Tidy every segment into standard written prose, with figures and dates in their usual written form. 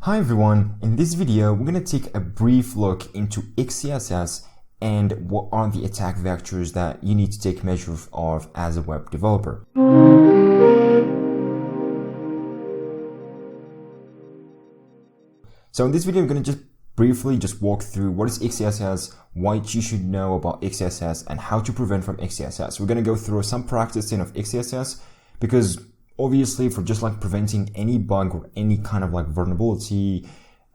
Hi everyone, in this video we're going to take a brief look into XSS and what are the attack vectors that you need to take measure of as a web developer. So in this video I'm going to just briefly walk through what is XSS, what you should know about XSS, and how to prevent from XSS. We're going to go through some practicing of XSS because obviously for just like preventing any bug or any kind of like vulnerability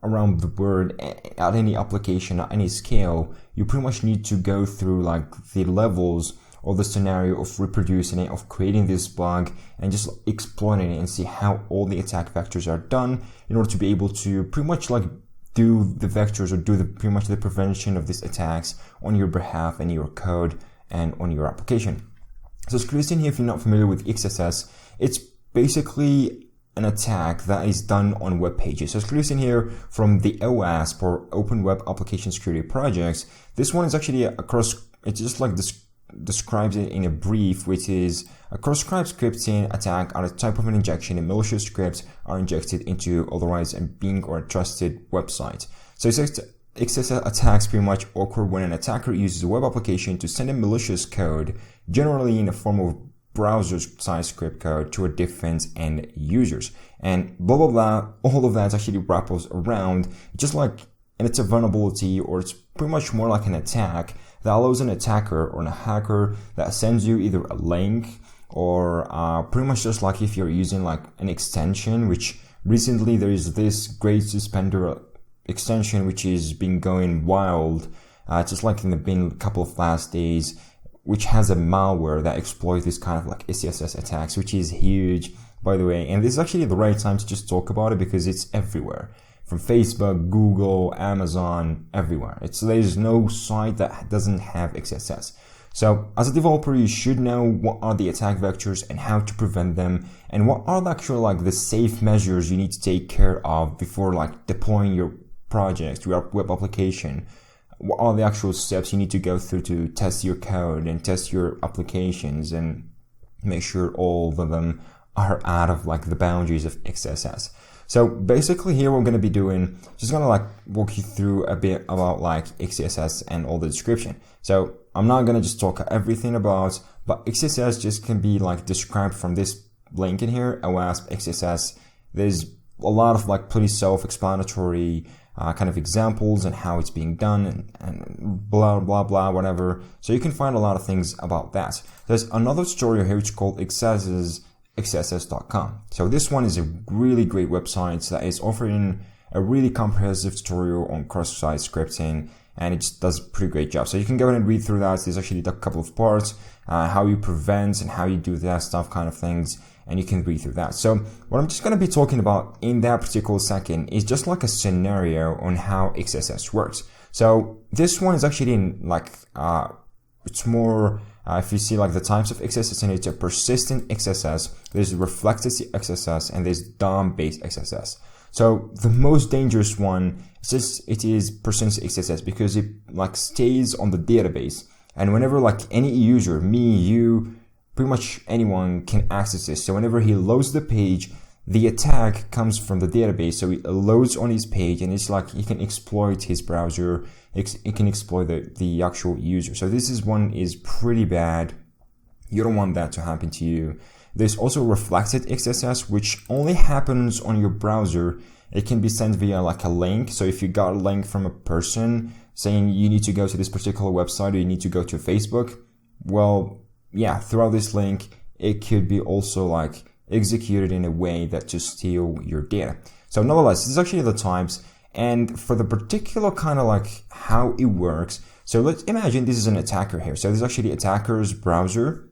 around the world at any application at any scale, you pretty much need to go through like the levels or the scenario of reproducing it, of creating this bug and just exploiting it and see how all the attack vectors are done in order to be able to pretty much like do the vectors or do pretty much the prevention of these attacks on your behalf and your code and on your application. So as Christian here, if you're not familiar with XSS, it's basically an attack that is done on web pages. So as Christian here from the OWASP or Open Web Application Security Projects, this one is actually it just like describes it in a brief, which is a cross-site scripting attack are a type of an injection and malicious scripts are injected into otherwise a being or a trusted website. So XSS attacks pretty much occur when an attacker uses a web application to send a malicious code, generally in the form of browser-side script code, to a different end users. And blah, blah, blah, all of that actually wraps around just like, and it's a vulnerability, or it's pretty much more like an attack that allows an attacker or a hacker that sends you either a link or pretty much just like if you're using like an extension, which recently there is this great suspender extension which is been going wild, just like in the been couple of last days, which has a malware that exploits this kind of like XSS attacks, which is huge, by the way. And this is actually the right time to just talk about it because it's everywhere. From Facebook, Google, Amazon, everywhere. There's no site that doesn't have XSS. So as a developer, you should know what are the attack vectors and how to prevent them, and what are the actual like the safe measures you need to take care of before like deploying your project, your web application. What are the actual steps you need to go through to test your code and test your applications and make sure all of them are out of like the boundaries of XSS. So basically here we're going to be doing, just going to like walk you through a bit about like XSS and all the description. So I'm not going to just talk everything about, but XSS just can be like described from this link in here, OWASP XSS. There's a lot of like pretty self-explanatory kind of examples and how it's being done and blah, blah, blah, whatever. So you can find a lot of things about that. There's another tutorial here which is called XSS.com. So this one is a really great website that is offering a really comprehensive tutorial on cross-site scripting, and it just does a pretty great job. So you can go ahead and read through that. There's actually a couple of parts, how you prevent and how you do that stuff kind of things, and you can read through that. So what I'm just going to be talking about in that particular second is just like a scenario on how XSS works. So this one is actually in like, it's more, if you see like the types of XSS, and it's a persistent XSS, there's reflected XSS, and there's DOM-based XSS. So the most dangerous one it is persistent XSS because it like stays on the database, and whenever like any user, me, you, pretty much anyone can access this. So whenever he loads the page, the attack comes from the database. So it loads on his page, and it's like he can exploit his browser. It can exploit the actual user. So this one is pretty bad. You don't want that to happen to you. There's also reflected XSS, which only happens on your browser. It can be sent via like a link. So if you got a link from a person saying you need to go to this particular website or you need to go to Facebook, well, yeah, throughout this link, it could be also like executed in a way that to steal your data. So nonetheless, this is actually the types. And for the particular kind of like how it works, so let's imagine this is an attacker here. So this is actually the attacker's browser.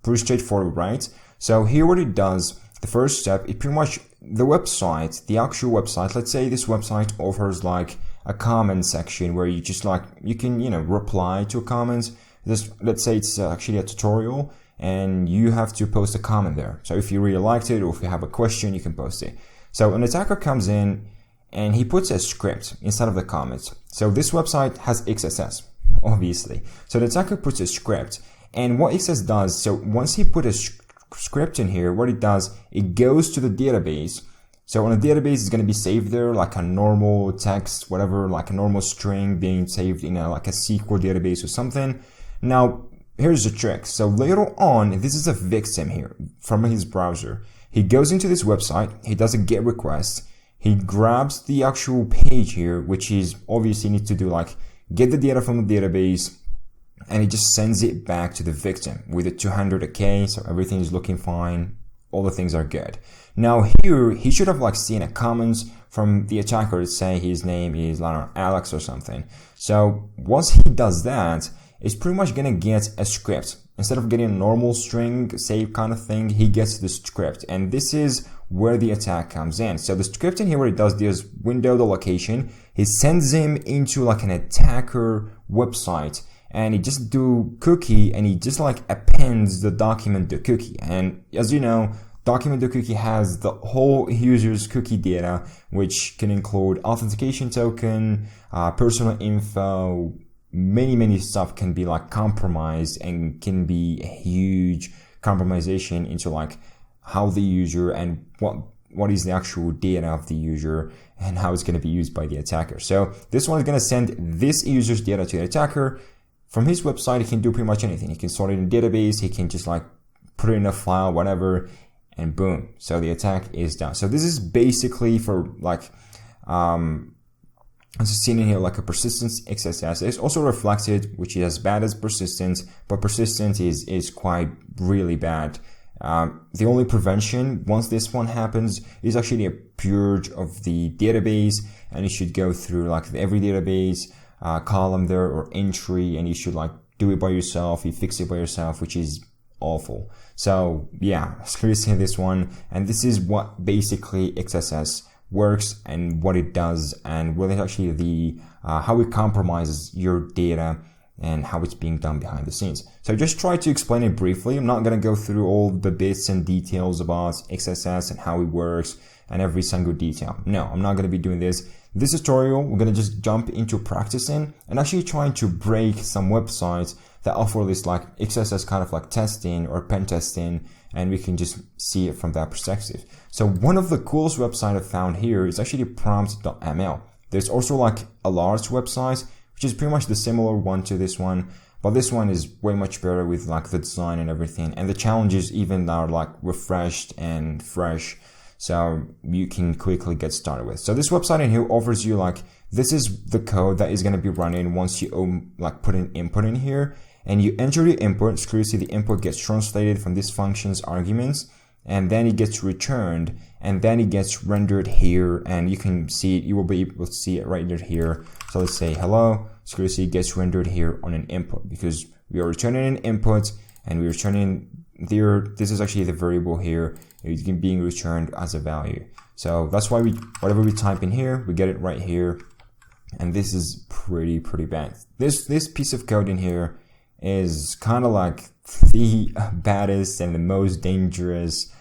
Pretty straightforward, right? So here what it does, the first step, it pretty much, the website, the actual website, let's say this website offers like a comment section where you just like, you can, reply to a comment. Let's say it's actually a tutorial and you have to post a comment there. So if you really liked it or if you have a question, you can post it. So an attacker comes in and he puts a script inside of the comments. So this website has XSS, obviously. So the attacker puts a script, and what XSS does, so once he put a script in here, what it does, it goes to the database So on a database, it's going to be saved there like a normal text, whatever, like a normal string being saved in like a SQL database or something. Now, here's the trick. So later on, this is a victim here from his browser. He goes into this website, he does a GET request, he grabs the actual page here, which is obviously need to do like get the data from the database, and he just sends it back to the victim with a 200K, so everything is looking fine, all the things are good. Now here, he should have like seen a comment from the attacker to say his name is, I don't know, Alex or something. So once he does that, it's pretty much gonna get a script. Instead of getting a normal string save kind of thing, he gets the script. And this is where the attack comes in. So the script in here, what it does is window the location. He sends him into like an attacker website, and he just do cookie, and he just like appends the document to cookie. And as you know, document to cookie has the whole user's cookie data, which can include authentication token, personal info, many stuff can be like compromised, and can be a huge compromisation into like how the user and what is the actual data of the user and how it's going to be used by the attacker. So this one is going to send this user's data to the attacker. From his website, he can do pretty much anything. He can store it in a database, he can just like put it in a file, whatever, and boom. So the attack is done. So this is basically for like, as seen in here, like a persistence XSS. It's also reflected, which is as bad as persistence, but persistence is quite really bad. The only prevention once this one happens is actually a purge of the database, and you should go through like every database column there or entry, and you should like do it by yourself. You fix it by yourself, which is awful. So yeah, seriously this one, and this is what basically XSS works and what it does, and what is actually the how it compromises your data and how it's being done behind the scenes. So I just try to explain it briefly. I'm not going to go through all the bits and details about XSS and how it works and every single detail. No, I'm not going to be doing this. This tutorial, we're going to just jump into practicing and actually trying to break some websites that offer this like XSS kind of like testing or pen testing, and we can just see it from that perspective. So one of the coolest websites I found here is actually Prompt.ml. There's also like a large website, which is pretty much the similar one to this one, but this one is way much better with like the design and everything, and the challenges even are like refreshed and fresh, so you can quickly get started with. So this website in here offers you like, this is the code that is going to be running once you like put an input in here, and you enter the input. Curiously, the input gets translated from this function's arguments, and then it gets returned, and then it gets rendered here, and you can see it, you will be able to see it right here. So let's say hello, curiously it gets rendered here on an input, because we are returning an input, and we're returning there, this is actually the variable here, it's being returned as a value. So that's why whatever we type in here, we get it right here, and this is pretty bad. This piece of code in here is kind of like the baddest and the most dangerous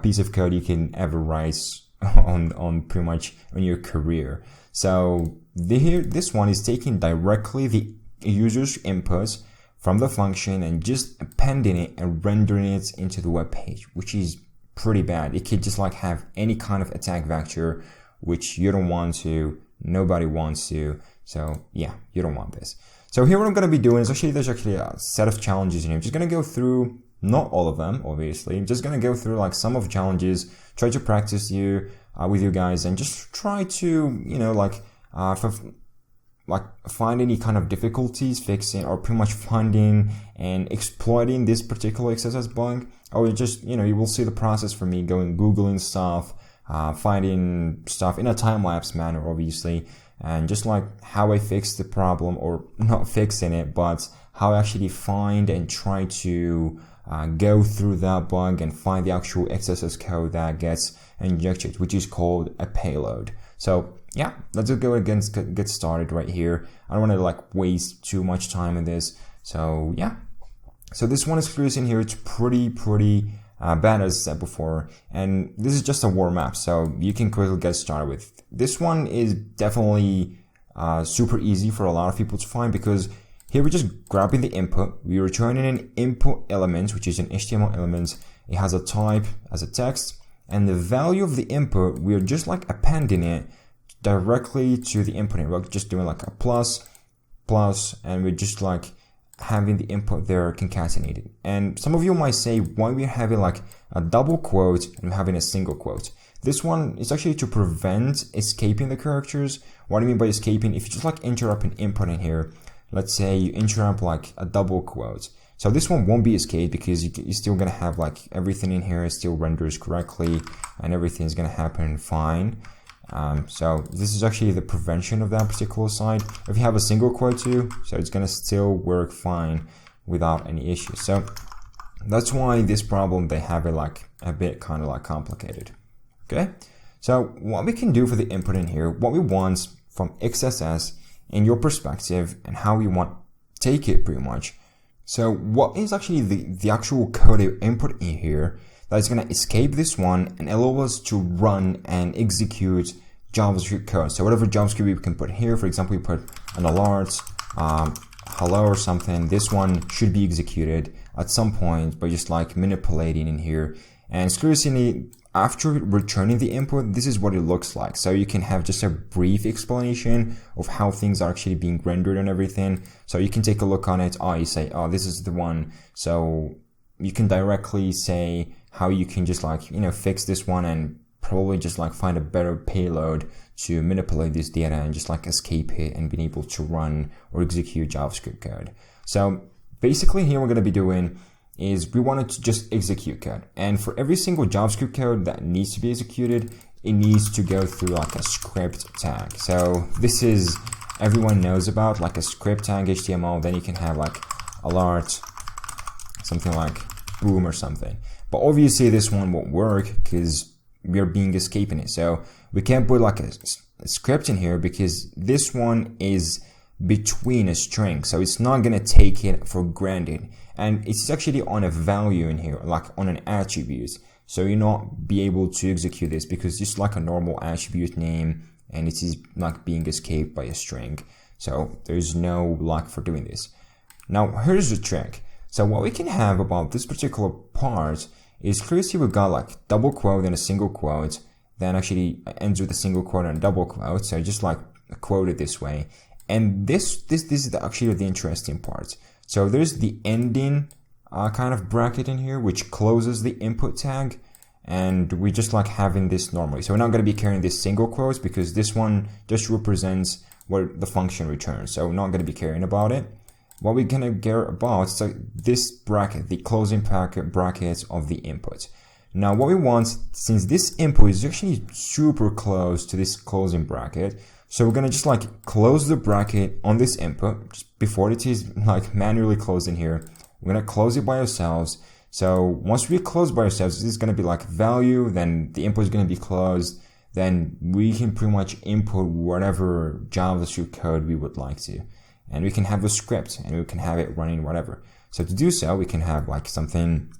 piece of code you can ever write on pretty much on your career. So this one is taking directly the user's inputs from the function and just appending it and rendering it into the web page, which is pretty bad. It could just like have any kind of attack vector, which you don't want to, nobody wants to. So yeah, you don't want this. So here what I'm going to be doing is there's actually a set of challenges in here. I'm just going to go through, not all of them, obviously. I'm just going to go through like some of the challenges, try to practice with you guys, and just try to, you know, find any kind of difficulties fixing, or pretty much finding and exploiting this particular XSS bug. Or just, you know, you will see the process for me going Googling stuff, finding stuff in a time-lapse manner, obviously, and just like how I fix the problem, or not fixing it, but how I actually find and try to go through that bug and find the actual XSS code that gets injected, which is called a payload. So yeah, let's go again, get started right here. I don't want to like waste too much time in this. So yeah, so this one is curious in here. It's pretty bad, as I said before, and this is just a warm-up, so you can quickly get started with. This one is definitely super easy for a lot of people to find, because here we're just grabbing the input, we're returning an input element, which is an HTML element. It has a type as a text, and the value of the input, we're just like appending it directly to the input. We're just doing like a plus, and we're just like having the input there concatenated. And some of you might say, why we're having like a double quote and having a single quote? This one is actually to prevent escaping the characters. What I mean by escaping, if you just like interrupt an input in here, let's say you interrupt like a double quote. So this one won't be escaped because you're still going to have like everything in here still renders correctly and everything is going to happen fine. So this is actually the prevention of that particular side. If you have a single quote too, so it's going to still work fine without any issues. So that's why this problem, they have it like a bit kind of like complicated. Okay. So what we can do for the input in here, what we want from XSS in your perspective and how we want to take it pretty much. So what is actually the actual code input in here that is going to escape this one and allow us to run and execute JavaScript code. So whatever JavaScript we can put here, for example, we put an alert, hello or something, this one should be executed at some point by just like manipulating in here. And curiously, after returning the input, this is what it looks like. So you can have just a brief explanation of how things are actually being rendered and everything. So you can take a look on it. Oh, you say, oh, this is the one. So you can directly say how you can just like, fix this one and probably just like find a better payload to manipulate this data and just like escape it and being able to run or execute JavaScript code. So basically here we're going to be doing is we wanted to just execute code. And for every single JavaScript code that needs to be executed, it needs to go through like a script tag. So this is, everyone knows about like a script tag HTML, then you can have like alert, something like boom or something. But obviously this one won't work because we are being escaping it. So we can't put like a script in here because this one is between a string. So it's not going to take it for granted. And it's actually on a value in here, like on an attribute. So you'll not be able to execute this because it's like a normal attribute name and it is like being escaped by a string. So there's no luck for doing this. Now here's the trick. So what we can have about this particular part is clearly we've got like double quote and a single quote, then actually ends with a single quote and a double quote. So just like quote it this way. And this is actually the interesting part. So there's the ending kind of bracket in here, which closes the input tag. And we just like having this normally. So we're not going to be carrying this single quotes because this one just represents what the function returns. So we're not going to be caring about it. What we're going to care about, so this bracket, the closing bracket of the input. Now what we want, since this input is actually super close to this closing bracket, so we're going to just like close the bracket on this input just before it is like manually closed in here. We're going to close it by ourselves. So once we close by ourselves, this is going to be like value, then the input is going to be closed. Then we can pretty much input whatever JavaScript code we would like to. And we can have a script and we can have it running whatever. So to do so, we can have like something,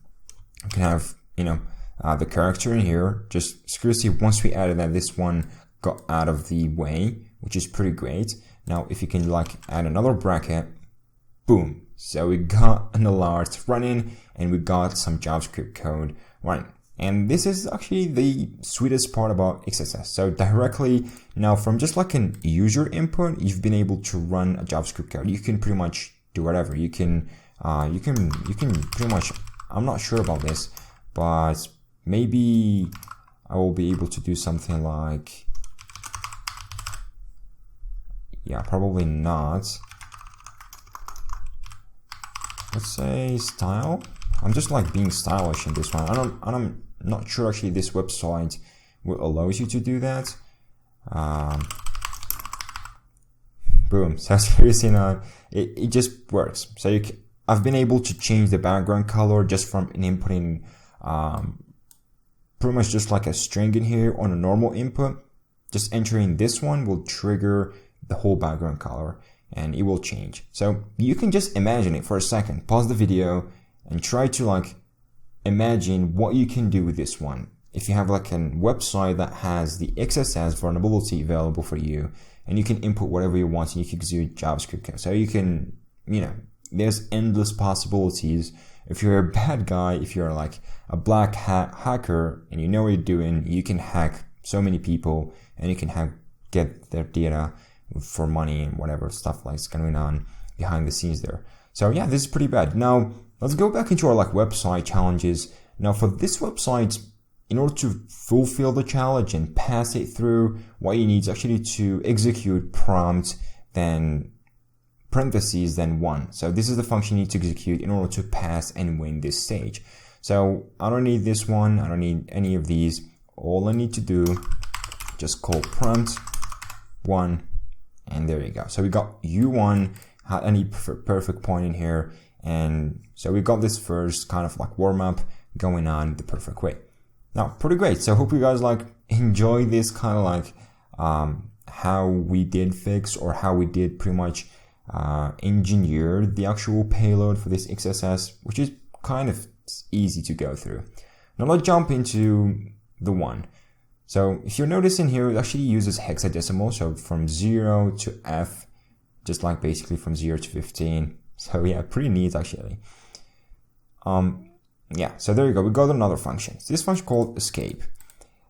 we can have, the character in here. Just seriously, once we added that, this one got out of the way, which is pretty great. Now, if you can like add another bracket, boom. So we got an alert running and we got some JavaScript code running. And this is actually the sweetest part about XSS. So directly now from just like an user input, you've been able to run a JavaScript code. You can pretty much do whatever. You can pretty much, I'm not sure about this, but maybe I will be able to do something like, yeah, probably not. Let's say style. I'm just like being stylish in this one. I'm not sure actually this website will allow you to do that. Boom. So seriously, it just works. So I've been able to change the background color just from inputting pretty much just like a string in here on a normal input. Just entering this one will trigger the whole background color and it will change. So you can just imagine it for a second. Pause the video and try to like imagine what you can do with this one. If you have like a website that has the XSS vulnerability available for you and you can input whatever you want and you can execute JavaScript code. So you can, there's endless possibilities. If you're a bad guy, if you're like a black hat hacker and you know what you're doing, you can hack so many people and you can get their data for money and whatever stuff like is going on behind the scenes there. So yeah, this is pretty bad. Now let's go back into our like website challenges. Now for this website, in order to fulfill the challenge and pass it through, what you need is actually to execute prompt, then parentheses, then 1. So this is the function you need to execute in order to pass and win this stage. So I don't need this one. I don't need any of these. All I need to do, just call prompt 1, and there you go. So we got U1, had any perfect point in here. And so we got this first kind of like warm up going on the perfect way. Now, pretty great. So I hope you guys like enjoy this kind of like how we did fix, or how we did pretty much engineer the actual payload for this XSS, which is kind of easy to go through. Now let's jump into the one. So if you're noticing here, it actually uses hexadecimal. So from 0 to F, just like basically from 0 to 15. So yeah, pretty neat actually. Yeah, so there you go. We got another function. So this function called escape.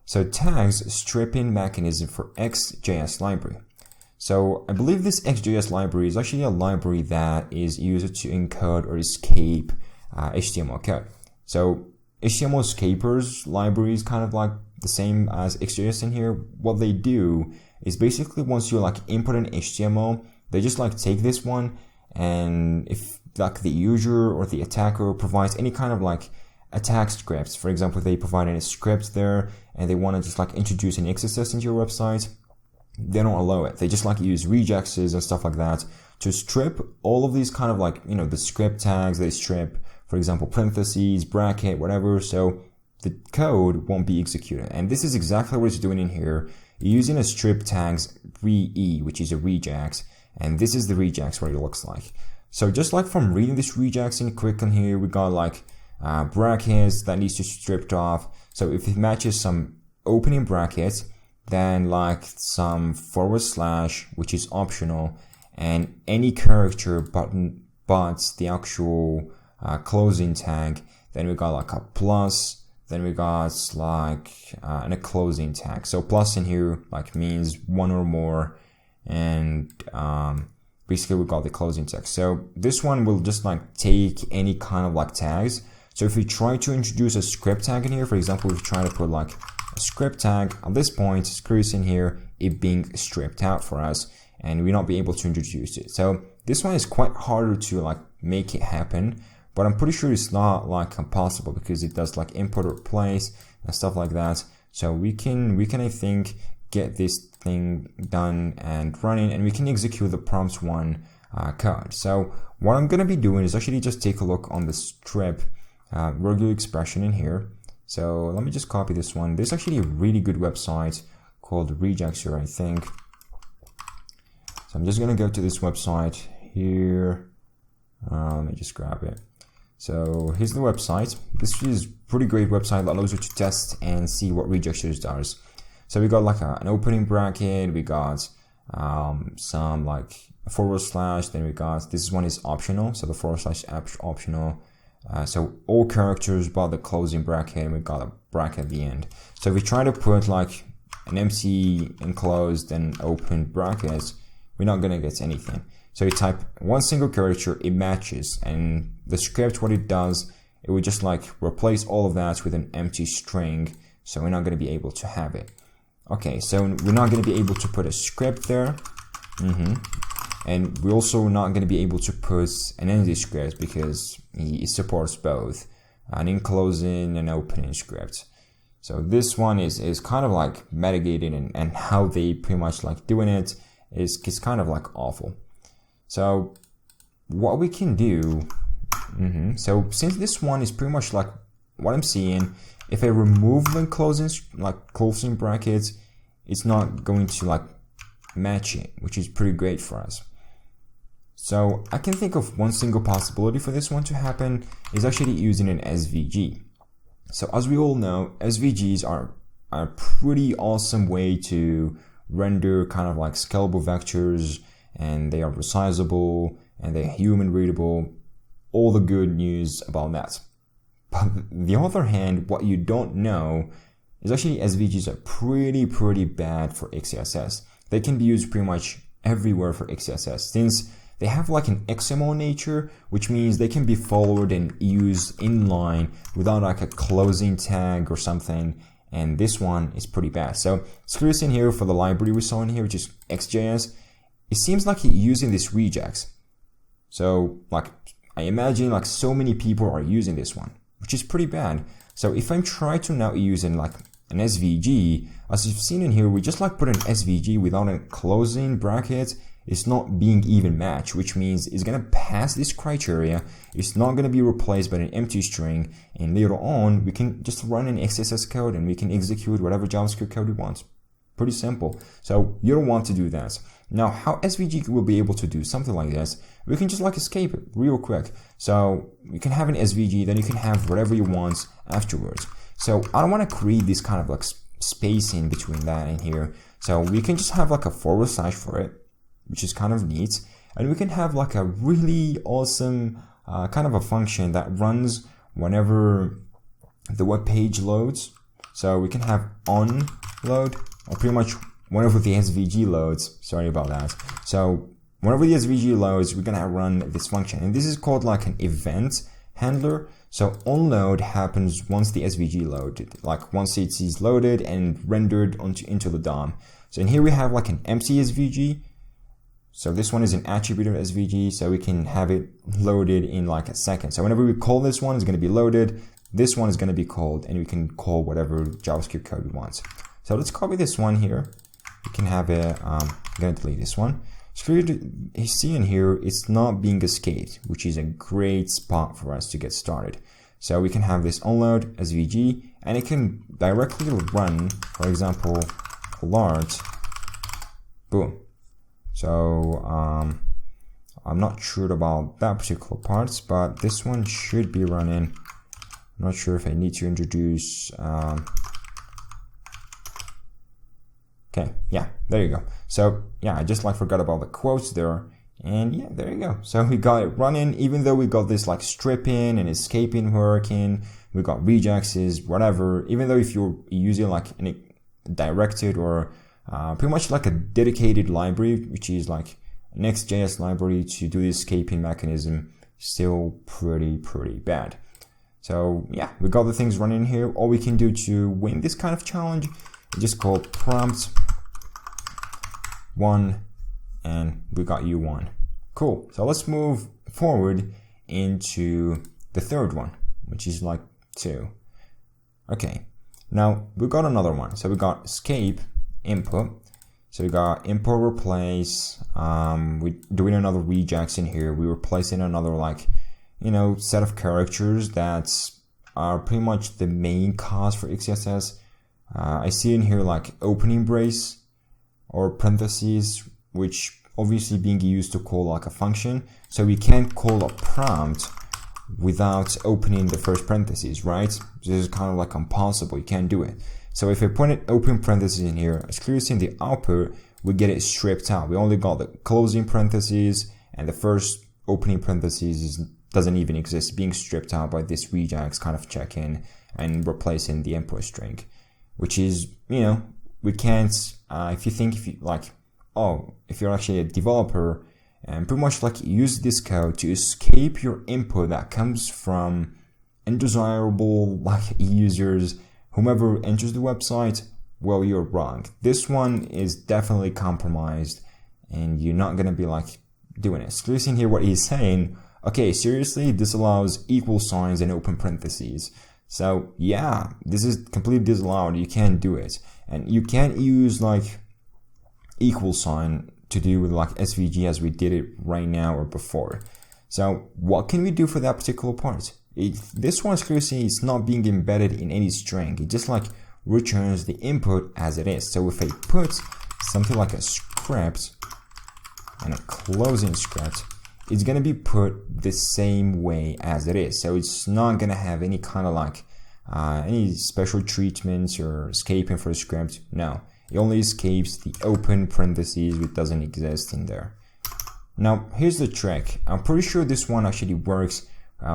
So tags stripping mechanism for XJS library. So I believe this XJS library is actually a library that is used to encode or escape HTML code. So HTML escapers library is kind of like the same as XJS in here. What they do is basically once you like input an HTML, they just like take this one, and if like the user or the attacker provides any kind of like attack scripts, for example, if they provide any script there and they want to just like introduce an XSS into your website, they don't allow it. They just like use regexes and stuff like that to strip all of these kind of like, you know, the script tags. They strip, for example, parentheses, bracket, whatever. So the code won't be executed. And this is exactly what it's doing in here. You're using a strip tags re, which is a regex. And this is the regex, what it looks like. So just like from reading this regex in quick on here, we got like brackets that needs to be stripped off. So if it matches some opening brackets, then like some / which is optional, and any character but the actual closing tag, then we got like a plus, then we got like a closing tag. So plus in here like means one or more, and basically we got the closing tag. So this one will just like take any kind of like tags. So if we try to introduce a script tag in here, for example, if we try to put like a script tag at this point, screws in here, it being stripped out for us, and we'll not be able to introduce it. So this one is quite harder to like make it happen, but I'm pretty sure it's not like impossible because it does like import or replace and stuff like that. So we can I think get this thing done and running, and we can execute the prompt 1 code. So what I'm going to be doing is actually just take a look on the strip regular expression in here. So let me just copy this one. There's actually a really good website called Regexer, I think. So I'm just going to go to this website here. Let me just grab it. So here's the website. This is a pretty great website that allows you to test and see what Regexer does. So we got like an opening bracket, we got some like /, then we got, this one is optional, so the / optional. So all characters but the closing bracket, and we got a bracket at the end. So if we try to put like an empty enclosed and open brackets, we're not gonna get anything. So you type one single character, it matches, and the script, what it does, it would just like replace all of that with an empty string, so we're not gonna be able to have it. Okay, so we're not going to be able to put a script there. And we're also not going to be able to put an empty script because it supports both an enclosing and opening script. So this one is kind of like mitigating, and how they pretty much like doing it is kind of like awful. So what we can do, so since this one is pretty much like what I'm seeing, if I remove the closing brackets, it's not going to like match it, which is pretty great for us. So I can think of one single possibility for this one to happen is actually using an SVG. So as we all know, SVGs are a pretty awesome way to render kind of like scalable vectors, and they are resizable, and they're human readable, all the good news about that. But on the other hand, what you don't know is actually SVGs are pretty bad for XSS. They can be used pretty much everywhere for XSS, since they have like an XML nature, which means they can be followed and used inline without like a closing tag or something. And this one is pretty bad. So screws in here for the library we saw in here, which is XJS. It seems like it's using this regex. So like I imagine like so many people are using this one, which is pretty bad. So if I'm trying to now use in like an SVG, as you've seen in here, we just like put an SVG without a closing bracket. It's not being even matched, which means it's gonna pass this criteria. It's not gonna be replaced by an empty string, and later on we can just run an XSS code and we can execute whatever JavaScript code we want. Pretty simple. So you don't want to do that. Now, how SVG will be able to do something like this? We can just like escape it real quick. So you can have an SVG, then you can have whatever you want afterwards. So I don't want to create this kind of like spacing between that and here. So we can just have like a / for it, which is kind of neat. And we can have like a really awesome kind of a function that runs whenever the web page loads. So we can have on load, or pretty much whenever the SVG loads. Sorry about that. So whenever the SVG loads, we're gonna run this function, and this is called like an event handler. So onload happens once the SVG loaded, like once it is loaded and rendered into the DOM. So in here we have like an empty SVG. So this one is an attribute of SVG, so we can have it loaded in like a second. So whenever we call this one, it's going to be loaded. This one is going to be called, and we can call whatever JavaScript code we want. So let's copy this one here. We can have it, I'm going to delete this one. So you see in here, it's not being escaped, which is a great spot for us to get started. So we can have this onload SVG, and it can directly run, for example, alert, boom. So I'm not sure about that particular part, but this one should be running. I'm not sure if I need to introduce. Okay, yeah, there you go. So yeah, I just like forgot about the quotes there, and yeah, there you go. So we got it running, even though we got this like stripping and escaping working. We got rejects, whatever. Even though if you're using like a directed or pretty much like a dedicated library, which is like an XJS library to do the escaping mechanism, still pretty bad. So yeah, we got the things running here. All we can do to win this kind of challenge is just call prompt1, and we got U1. Cool. So let's move forward into the third one, which is like 2. Okay. Now we got another one. So we got escape input. So we got import replace. We're doing another regex in here. We're replacing another like, set of characters that are pretty much the main cause for XSS. I see in here like opening brace or parentheses, which obviously being used to call like a function. So we can't call a prompt without opening the first parentheses, right? This is kind of like impossible. You can't do it. So if I put an open parentheses in here, as clear as in the output, we get it stripped out. We only got the closing parentheses, and the first opening parentheses doesn't even exist, being stripped out by this regex kind of check-in and replacing the input string, which is, we can't, if you're actually a developer, and pretty much like use this code to escape your input that comes from undesirable like users, whomever enters the website, well, you're wrong. This one is definitely compromised, and you're not gonna be like doing it. So listen here what he's saying. Okay, seriously, this allows equal signs and open parentheses. So yeah, this is completely disallowed. You can't do it, and you can't use like equal sign to do with like SVG as we did it right now or before. So what can we do for that particular part? This one clearly is not being embedded in any string. It just like returns the input as it is. So if I put something like a script and a closing script, it's going to be put the same way as it is. So it's not going to have any kind of like any special treatments or escaping for the script. No, it only escapes the open parentheses, which doesn't exist in there. Now, here's the trick. I'm pretty sure this one actually works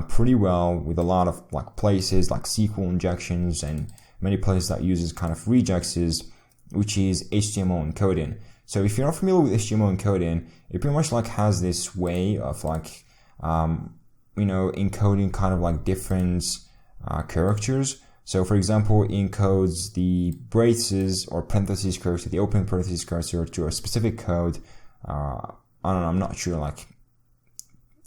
pretty well with a lot of like places like SQL injections and many places that uses kind of rejexes, which is HTML encoding. So if you're not familiar with HTML encoding, it pretty much like has this way of like, encoding kind of like different characters. So for example, it encodes the braces or parentheses character, the open parentheses character to a specific code. I don't know, I'm not sure, like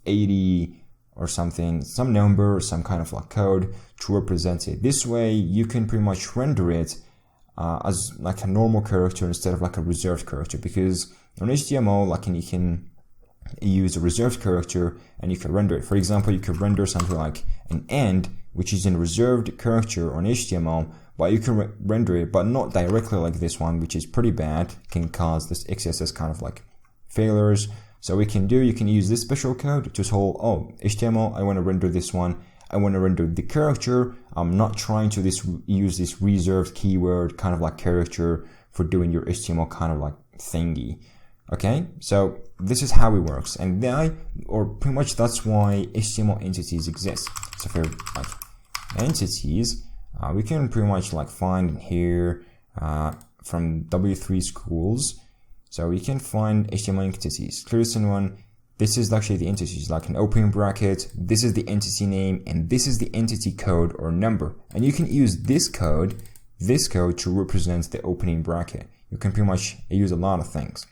80 or something, some number or some kind of like code to represent it. This way you can pretty much render it as like a normal character instead of like a reserved character, because on HTML, like, you can use a reserved character and you can render it. For example, you could render something like an end, which is a reserved character on HTML, but you can render it, but not directly like this one, which is pretty bad, can cause this XSS kind of like failures. So you can use this special code to tell, oh, HTML, I want to render this one. I want to render the character. I'm not trying to use this reserved keyword kind of like character for doing your HTML kind of like thingy. Okay, so this is how it works, and pretty much that's why HTML entities exist. So for like entities, we can pretty much like find here from W3 schools. So we can find HTML entities. Clearest one. This is actually the entities, like an opening bracket. This is the entity name, and this is the entity code or number. And you can use this code to represent the opening bracket. You can pretty much use a lot of things.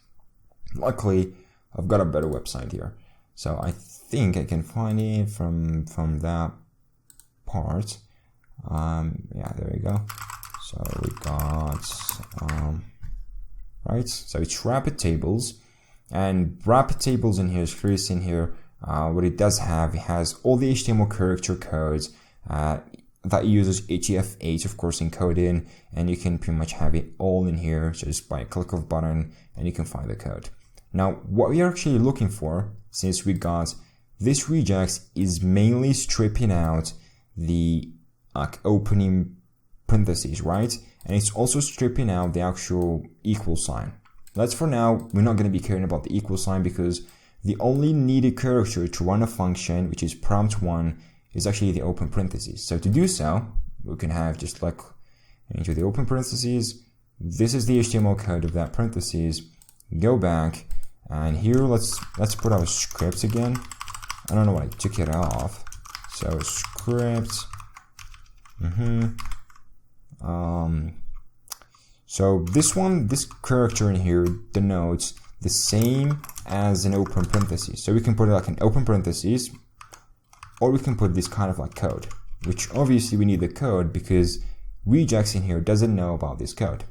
Luckily, I've got a better website here, so I think I can find it from that part. Yeah, there we go. So we got right. So it's rapid tables. And rapid tables in here is curious in here. What it does have, it has all the HTML character codes that uses HEF8, of course, encoding, and you can pretty much have it all in here just by a click of a button, and you can find the code. Now, what we are actually looking for, since we got this regex, is mainly stripping out the opening parentheses, right? And it's also stripping out the actual equal sign. That's for now. We're not going to be caring about the equal sign because the only needed character to run a function, which is prompt1, is actually the open parentheses. So to do so, we can have just like into the open parentheses. This is the HTML code of that parentheses. Go back, and here let's put our script again. I don't know why I took it off. So script. So this character in here denotes the same as an open parenthesis. So we can put it like an open parenthesis, or we can put this kind of like code, which obviously we need the code because regex in here doesn't know about this code.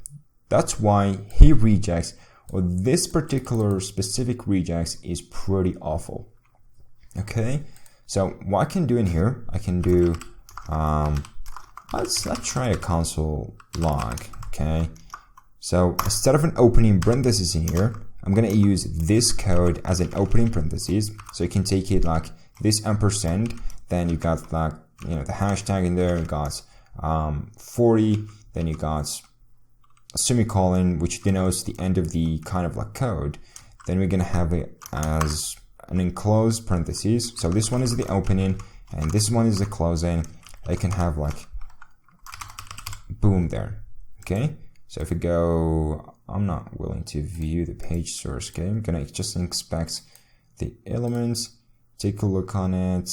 That's why he regex, or this particular specific regex, is pretty awful. Okay, so what I can do in here, I can do, let's try a console log. Okay. So instead of an opening parenthesis in here, I'm going to use this code as an opening parenthesis. So you can take it like this ampersand, then you got like, the hashtag in there, you got 40, then you got a semicolon, which denotes the end of the kind of like code. Then we're going to have it as an enclosed parenthesis. So this one is the opening, and this one is the closing. I can have like, boom there. Okay. So if we go, I'm not willing to view the page source. Okay, I'm gonna just inspect the elements, take a look on it.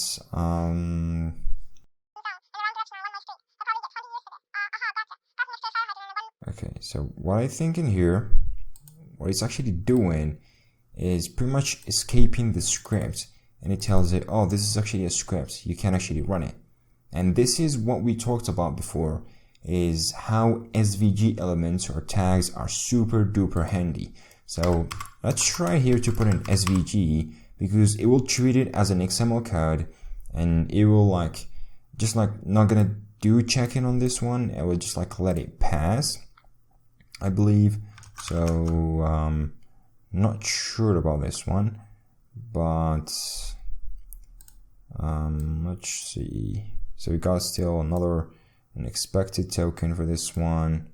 Okay, so what I think in here, what it's actually doing is pretty much escaping the script, and it tells it, oh, this is actually a script. You can actually run it. And this is what we talked about before, is how SVG elements or tags are super duper handy. So let's try here to put an SVG, because it will treat it as an XML code, and it will just not gonna do checking on this one. It will just let it pass, I believe. So not sure about this one, but let's see. So we got still an expected token for this one.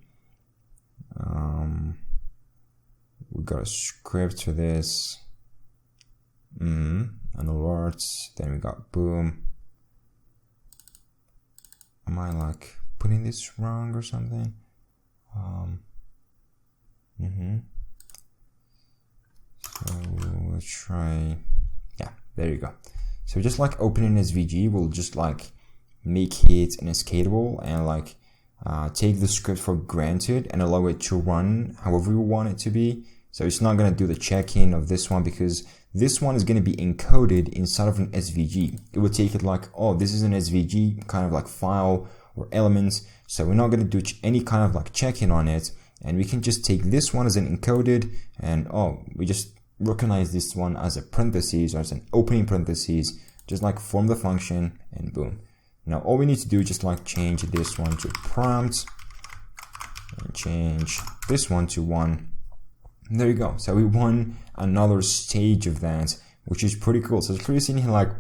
We got a script for this. an alert. Then we got boom. Am I like putting this wrong or something? So let's try, yeah, there you go. So just like opening SVG will just like make it inescapable and like take the script for granted and allow it to run however you want it to be. So it's not going to do the check-in of this one because this one is going to be encoded inside of an SVG. It will take it like, oh, this is an SVG kind of like file or elements. So we're not going to do any kind of like check-in on it. And we can just take this one as an encoded and, oh, we just recognize this one as a parentheses or as an opening parentheses, just like form the function and boom. Now all we need to do is just like change this one to prompt and change this one to 1. And there you go. So we won another stage of that, which is pretty cool. So it's pretty seeing here like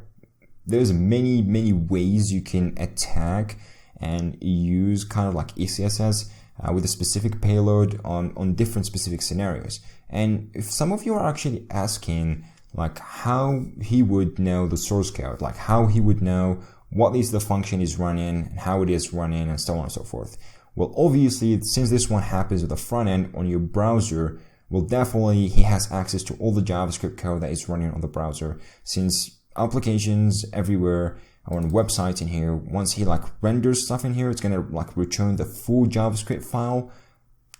there's many ways you can attack and use kind of like XSS with a specific payload on different specific scenarios. And if some of you are actually asking like how he would know the source code, like how he would know what is the function is running and how it is running and so on and so forth. Well, obviously, since this one happens with the front end on your browser, well, definitely he has access to all the JavaScript code that is running on the browser, since applications everywhere on websites in here, once he like renders stuff in here, it's going to like return the full JavaScript file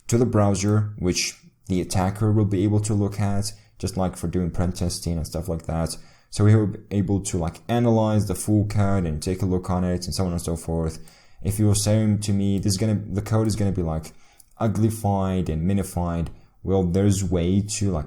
to the browser, which the attacker will be able to look at, just like for doing pen testing and stuff like that. So he'll be able to like analyze the full code and take a look on it and so on and so forth. If you're saying to me, the code is going to be like uglified and minified, well, there's way to like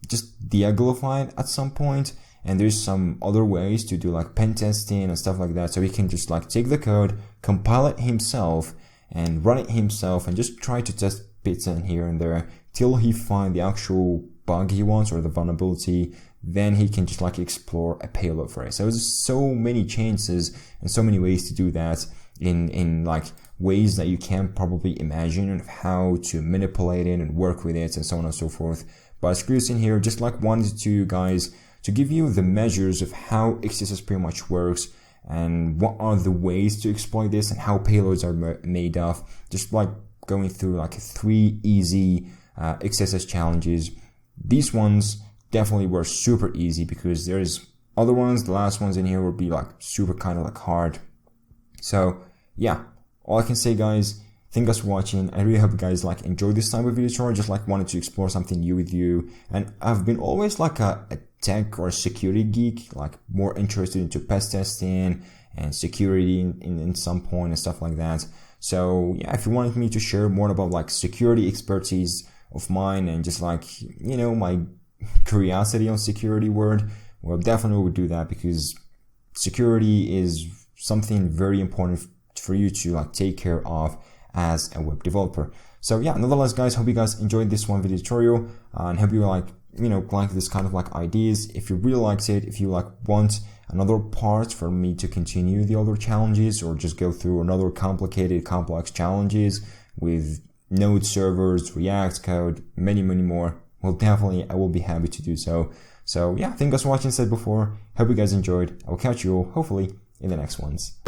just de-uglify it at some point. And there's some other ways to do like pen testing and stuff like that. So he can just like take the code, compile it himself and run it himself and just try to test bits in here and there till he find the actual bug he wants or the vulnerability. Then he can just like explore a payload for it. So there's so many chances and so many ways to do that in like ways that you can't probably imagine of how to manipulate it and work with it and so on and so forth. But screw this in here, just like wanted to you guys to give you the measures of how XSS pretty much works and what are the ways to exploit this and how payloads are made of. Just like going through like 3 easy XSS challenges. These ones definitely were super easy because there's other ones, the last ones in here will be like super kind of like hard. So yeah, all I can say, guys, thank you guys for watching. I really hope you guys like enjoyed this type of video tutorial. Just like wanted to explore something new with you. And I've been always like a tech or a security geek, like more interested into pest testing and security in some point and stuff like that. So yeah, if you wanted me to share more about like security expertise of mine and just like, you know, my curiosity on security world, well, definitely would do that because security is something very important for you to like take care of as a web developer. So yeah, nonetheless, guys, hope you guys enjoyed this one video tutorial and hope you like, you know, like this kind of like ideas. If you really liked it, if you like want another part for me to continue the other challenges or just go through another complicated, complex challenges with Node servers, React code, many more, well, definitely I will be happy to do so. So yeah, thank you guys for watching. Said before, hope you guys enjoyed. I will catch you all hopefully in the next ones.